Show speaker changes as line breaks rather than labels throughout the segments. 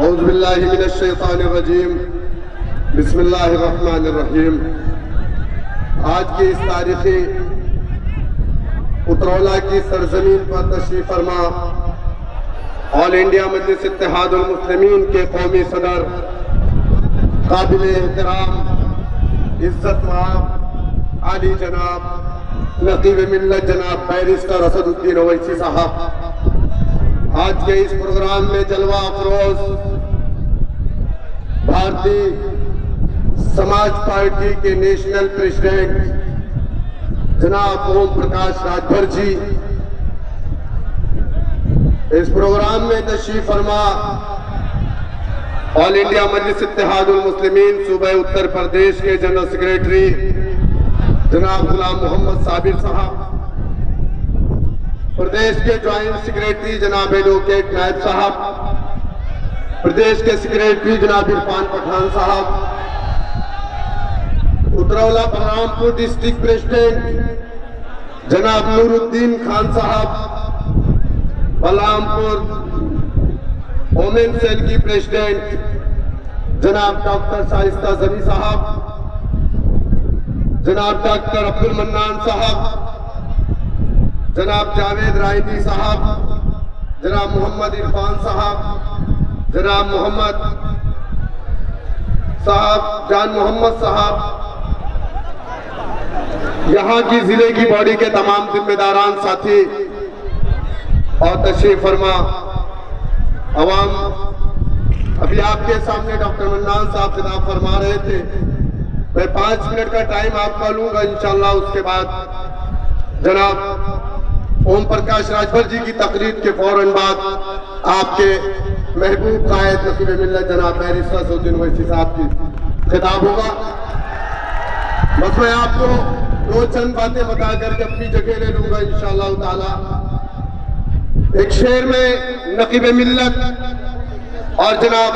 औज़ुबिल्लाहि मिनश्शैतानिर्रजीम बिस्मिल्लाहिर्रहमानिर्रहीम। आज की इस तारीखी उतरौला की सरजमीन पर तशरीफ फरमा ऑल इंडिया मजलिस इत्तेहादुल मुस्लिमीन के कौमी सदर, काबिल एहतराम, इज्जत माब, आली जनाब नकीब मिल्लत जनाब बैरिस्टर असदुद्दीन ओवैसी साहब, आज के इस प्रोग्राम में जलवा अफरोज भारतीय समाज पार्टी के नेशनल प्रेसिडेंट जनाब ओम प्रकाश राजभर जी इस प्रोग्राम में तशरीफ फरमा ऑल इंडिया मजलिस इत्तेहादुल मुस्लिमीन सूबे उत्तर प्रदेश के जनरल सेक्रेटरी जनाब गुलाम मोहम्मद साबिर साहब, प्रदेश के ज्वाइंट सेक्रेटरी जनाब एडवोकेट नायब साहब, प्रदेश के सेक्रेटरी जनाब इरफान पठान साहब, उतरौला बलरामपुर डिस्ट्रिक्ट प्रेसिडेंट जनाब नूरुद्दीन खान साहब, बलरामपुर वोमेन सेल की प्रेसिडेंट जनाब डॉक्टर शाइस्ता जमी साहब, जनाब डॉक्टर अब्दुल मन्नान साहब, जनाब जावेद रायनी साहब, जनाब मोहम्मद इरफान साहब, जनाब मोहम्मद साहब, जान मोहम्मद साहब, यहाँ की जिले की बॉडी के तमाम जिम्मेदारान साथी और तशरीफ फरमा अवाम। अभी आपके सामने डॉक्टर मन्नान साहब खिताब फरमा रहे थे। मैं 5 मिनट का टाइम आपका लूंगा इंशाल्लाह। उसके बाद जनाब ओम प्रकाश राजभर जी की तकरीर के फौरन बाद आपके महबूब कायद नकीब मिल्लत जनाब बैरिस्टर असदुद्दीन ओवैसी साहब की खिताब होगा। बस मैं आपको दो चंद बातें बता करके अपनी जगह ले लूंगा इंशाअल्लाह ताला। एक शेर में नकीब मिल्लत और जनाब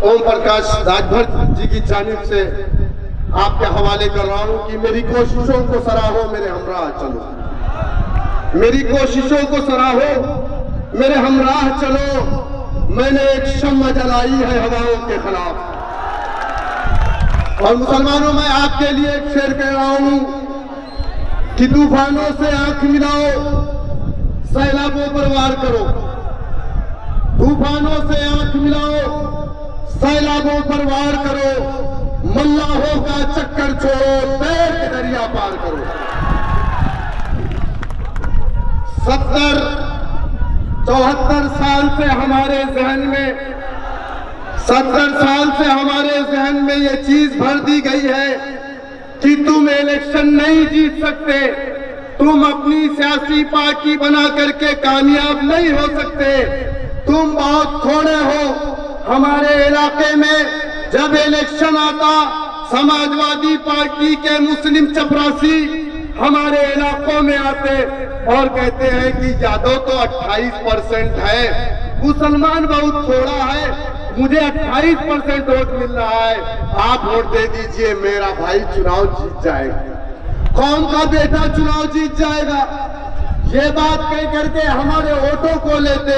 ओम प्रकाश राजभर जी की जानिब से आपके हवाले कर रहा हूं कि मेरी कोशिशों को सराहो, मेरे हमराह चलो, मेरी कोशिशों को सराहो, मेरे हमराह चलो, मैंने एक शम्मा जलाई है हवाओं के खिलाफ। और मुसलमानों, मैं आपके लिए एक शेर कह रहा हूं कि तूफानों से आंख मिलाओ, सैलाबों पर वार करो, तूफानों से आंख मिलाओ, सैलाबों पर वार करो, मल्लाहों का चक्कर छोड़ो, पैर के दरिया पार करो। 70-74 साल से हमारे जहन में 70 साल से हमारे जहन में ये चीज भर दी गई है कि तुम इलेक्शन नहीं जीत सकते, तुम अपनी सियासी पार्टी बना करके कामयाब नहीं हो सकते, तुम बहुत थोड़े हो। हमारे इलाके में जब इलेक्शन आता, समाजवादी पार्टी के मुस्लिम चपरासी हमारे इलाकों में आते और कहते हैं कि यादव तो 28% है, मुसलमान बहुत थोड़ा है, मुझे 28% वोट मिल रहा है, आप वोट दे दीजिए, मेरा भाई चुनाव जीत जाएगा, कौन का बेटा चुनाव जीत जाएगा। ये बात कह करके हमारे वोटों को लेते,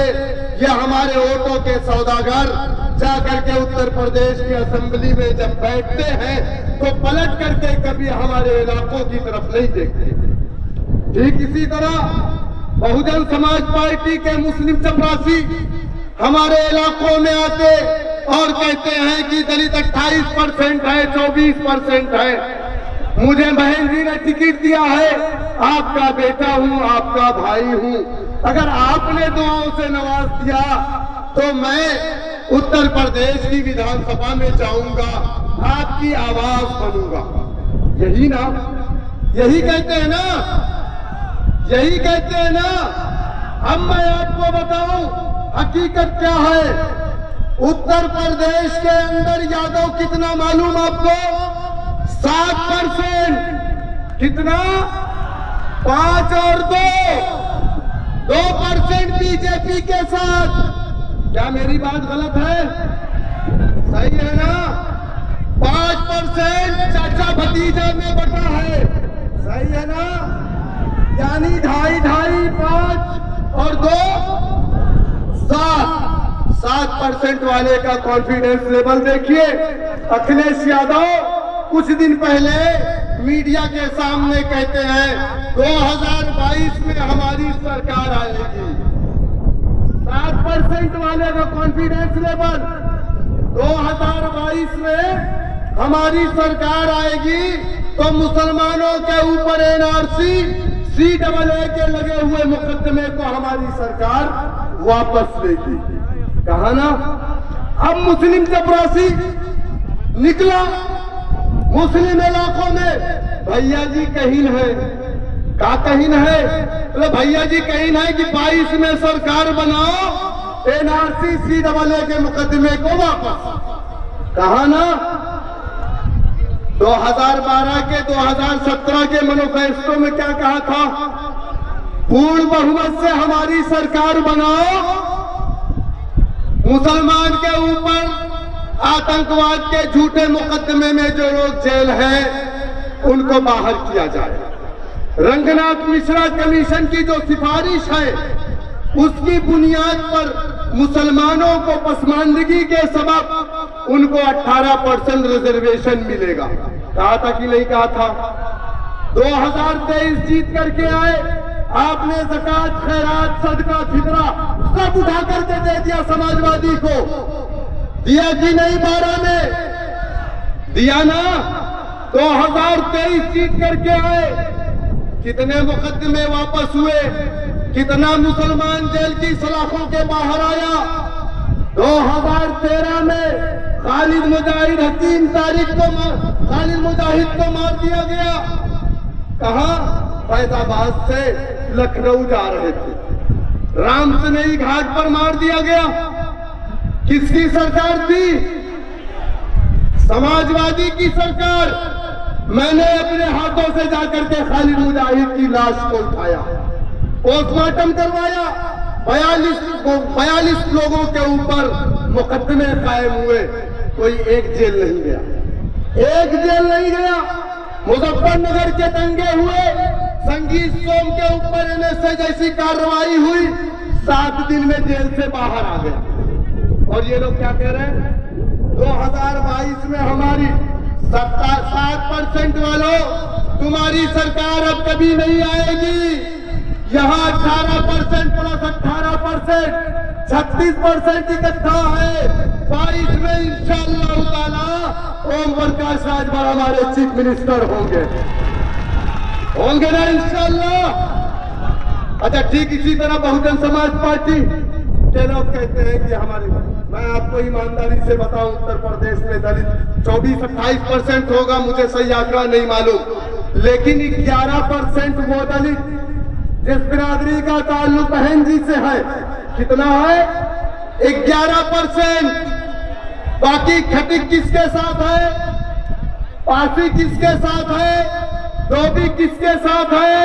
ये हमारे वोटों के सौदागर जाकर के उत्तर प्रदेश की असेंबली में जब बैठते हैं तो पलट करके कभी हमारे इलाकों की तरफ नहीं देखते। ठीक इसी तरह बहुजन समाज पार्टी के मुस्लिम चपरासी हमारे इलाकों में आते और कहते हैं कि दलित 28% है, 24% है, मुझे बहन जी ने टिकट दिया है, आपका बेटा हूं, आपका भाई हूं, अगर आपने दुआओं से नवाज दिया तो मैं उत्तर प्रदेश की विधानसभा में जाऊंगा, आपकी आवाज बनूंगा। यही ना, यही कहते हैं ना, यही कहते हैं ना। अब मैं आपको बताऊं हकीकत क्या है। उत्तर प्रदेश के अंदर यादव कितना मालूम आपको? 7%। कितना? 5 और 2% बीजेपी के साथ। क्या मेरी बात गलत है? सही है ना? 5% चाचा भतीजा में बटा है, सही है ना? यानी 2.5, 5 और 2 7 7% वाले का कॉन्फिडेंस लेवल देखिए। अखिलेश यादव कुछ दिन पहले मीडिया के सामने कहते हैं 2022 में हमारी सरकार आएगी। 7% वाले का कॉन्फिडेंस लेवल 2022 में हमारी सरकार आएगी तो मुसलमानों के ऊपर एनआरसी CAA के लगे हुए मुकदमे को हमारी सरकार वापस लेगी। कहा ना, अब मुस्लिम चपरासी निकला मुस्लिम इलाकों में। भैया जी कहीं है, का कहीं है? तो भैया जी कहीं है कि 22 में सरकार बनाओ, एनआरसी CAA के मुकदमे को वापस। कहा ना, 2012 के 2017 के मैनिफेस्टो में क्या कहा था? पूर्ण बहुमत से हमारी सरकार बनाओ, मुसलमान के ऊपर आतंकवाद के झूठे मुकदमे में जो लोग जेल हैं उनको बाहर किया जाए। रंगनाथ मिश्रा कमीशन की जो सिफारिश है उसकी बुनियाद पर मुसलमानों को पसमानदगी के सबब उनको 18% रिजर्वेशन मिलेगा। कहा था कि नहीं कहा था? 2023 जीत करके आए, आपने ज़कात, खैरात, सदका, फितरा सब उठा करके दे दिया समाजवादी को। दिया कि नहीं? 12 में दिया ना। 2023 जीत करके आए, कितने मुकदमे वापस हुए? कितना मुसलमान जेल की सलाखों के बाहर आया? 2013 में खालिद मुजाहिद हकीम तारिक को खालिद मुजाहिद को मार दिया गया। कहा? फैजाबाद से लखनऊ जा रहे थे, रामसनई घाट पर मार दिया गया। किसकी सरकार थी? समाजवादी की सरकार। मैंने अपने हाथों से जाकर के खालिद मुजाहिद की लाश को उठाया, पोस्टमार्टम करवाया। 42 लोगों के ऊपर मुकदमे कायम हुए, कोई एक जेल नहीं गया, एक जेल नहीं गया। मुजफ्फरनगर के दंगे हुए, संगीत सोम के ऊपर NSA जैसी कार्रवाई हुई, 7 दिन में जेल से बाहर आ गया। और ये लोग क्या कह रहे हैं? 2022 में हमारी 7% वालों, तुम्हारी सरकार अब कभी नहीं आएगी। यहाँ 18% प्लस 18%, 36% इकट्ठा है। 22 में इंशाअल्लाह ताला ओम प्रकाश राजभर हमारे चीफ मिनिस्टर होंगे ना इंशाअल्लाह। अच्छा ठीक, इसी तरह बहुजन समाज पार्टी के लोग कहते हैं कि हमारे, मैं आपको ईमानदारी से बताऊं, उत्तर प्रदेश में दलित 24-28% होगा, मुझे सही आंकड़ा नहीं मालूम, लेकिन 11% वो दलित जिस बिरादरी का ताल्लुक बहन जी से है, कितना है? 11%। बाकी खटिक किसके साथ है? पासी किसके साथ है? धोबी किसके साथ है?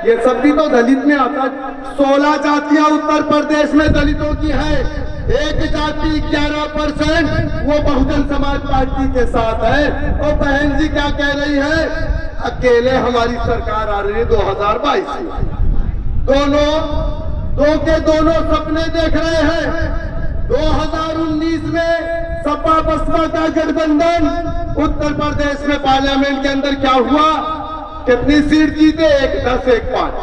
ये सब भी तो दलित में आता है। 16 जातियां उत्तर प्रदेश में दलितों की है, एक जाति 11% वो बहुजन समाज पार्टी के साथ है। और बहन जी क्या कह रही है? अकेले हमारी सरकार आ रही है 2022 में। दोनों सपने देख रहे हैं। 2019 में सपा बसपा का गठबंधन उत्तर प्रदेश में पार्लियामेंट के अंदर क्या हुआ? कितनी सीट जीते? 1-10-1-5।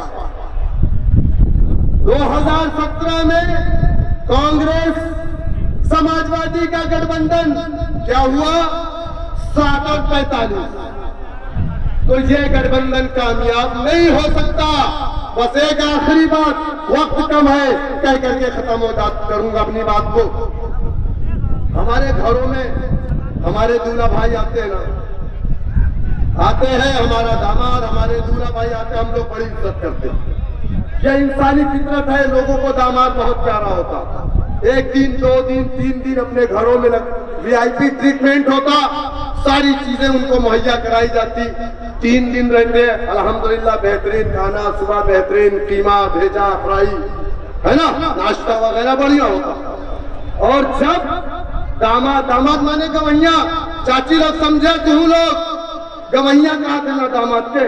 2017 में कांग्रेस समाजवादी का गठबंधन क्या हुआ? 7 और 45। तो ये गठबंधन कामयाब नहीं हो सकता। बस एक आखिरी बात, वक्त कम है, कह करके खत्म हो करूंगा अपनी बात को। हमारे घरों में हमारे दूल्हा भाई आते हैं ना, आते हैं, हमारा दामाद, हमारे दूल्हा भाई आते हैं, हम लोग बड़ी इज्जत करते हैं। यह इंसानी फितरत है, लोगों को दामाद बहुत प्यारा होता। 1 दिन 2 दिन 3 दिन अपने घरों में VIP ट्रीटमेंट होता, सारी चीजें उनको मुहैया कराई जाती। 3 दिन रहते, अल्हम्दुलिल्लाह बेहतरीन खाना, सुबह बेहतरीन कीमा भेजा, फ्राई, है ना, नाश्ता वगैरह बढ़िया होता। और जब दामाद माने गवैया, चाची लोग समझे, तू लोग गवैया कहा देना दामाद के।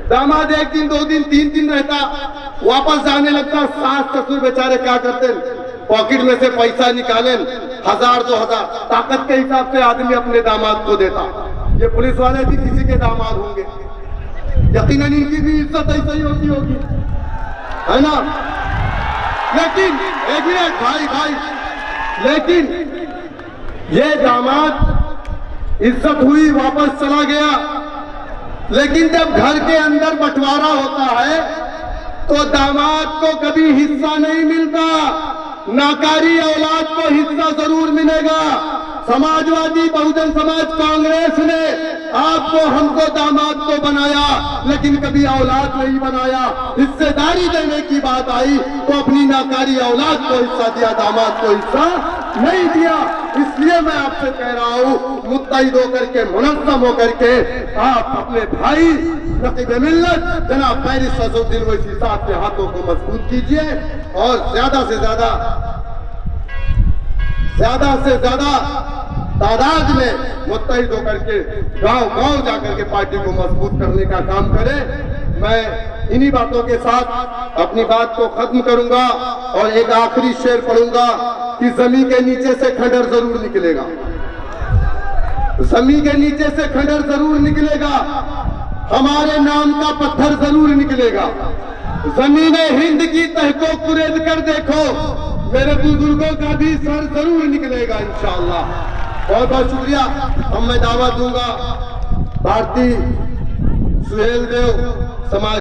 दामाद 1 दिन 2 दिन 3 दिन रहता, वापस जाने लगता। सास ससुर बेचारे क्या करते? पॉकेट में से पैसा निकाले 1000-2000 ताकत के हिसाब से आदमी अपने दामाद को देता। ये पुलिस वाले भी किसी के दामाद होंगे, यकीनन इनकी भी इज्जत ऐसे ही होगी, है ना। लेकिन एक मिनट भाई, लेकिन ये दामाद इज्जत हुई, वापस चला गया, लेकिन जब घर के अंदर बंटवारा होता है तो दामाद को कभी हिस्सा नहीं मिलता। नाकारी औलाद को हिस्सा जरूर मिलेगा। समाजवादी बहुजन समाज कांग्रेस ने आपको हमको दामाद को बनाया, लेकिन कभी औलाद नहीं बनाया। हिस्सेदारी देने की बात आई तो अपनी नाकारी औलाद को हिस्सा दिया, दामाद को हिस्सा नहीं दिया। इसलिए मैं आपसे कह रहा हूं, मुत्तहिद होकर के, मुनज़्ज़म होकर के आप अपने भाई नक़ीब मिल्लत जनाब फ़ारिस असदुद्दीन ओवैसी साहब के हाथों को मजबूत कीजिए और ज्यादा से ज्यादा तादाद में मुत्तहिद होकर के गांव जाकर के पार्टी को मजबूत करने का काम करें। मैं इन्हीं बातों के साथ अपनी बात को खत्म करूंगा और एक आखिरी शेर पढ़ूंगा कि जमीन के नीचे से खंडर जरूर निकलेगा, जमीन के नीचे से खंडर जरूर निकलेगा, हमारे नाम का पत्थर जरूर निकलेगा। जमीने हिंद की तह को कुरेद कर देखो, मेरे बुजुर्गों का भी सर जरूर निकलेगा इंशाअल्लाह। बहुत बहुत शुक्रिया। अब मैं दावा दूंगा भारती सुहेल देव समाज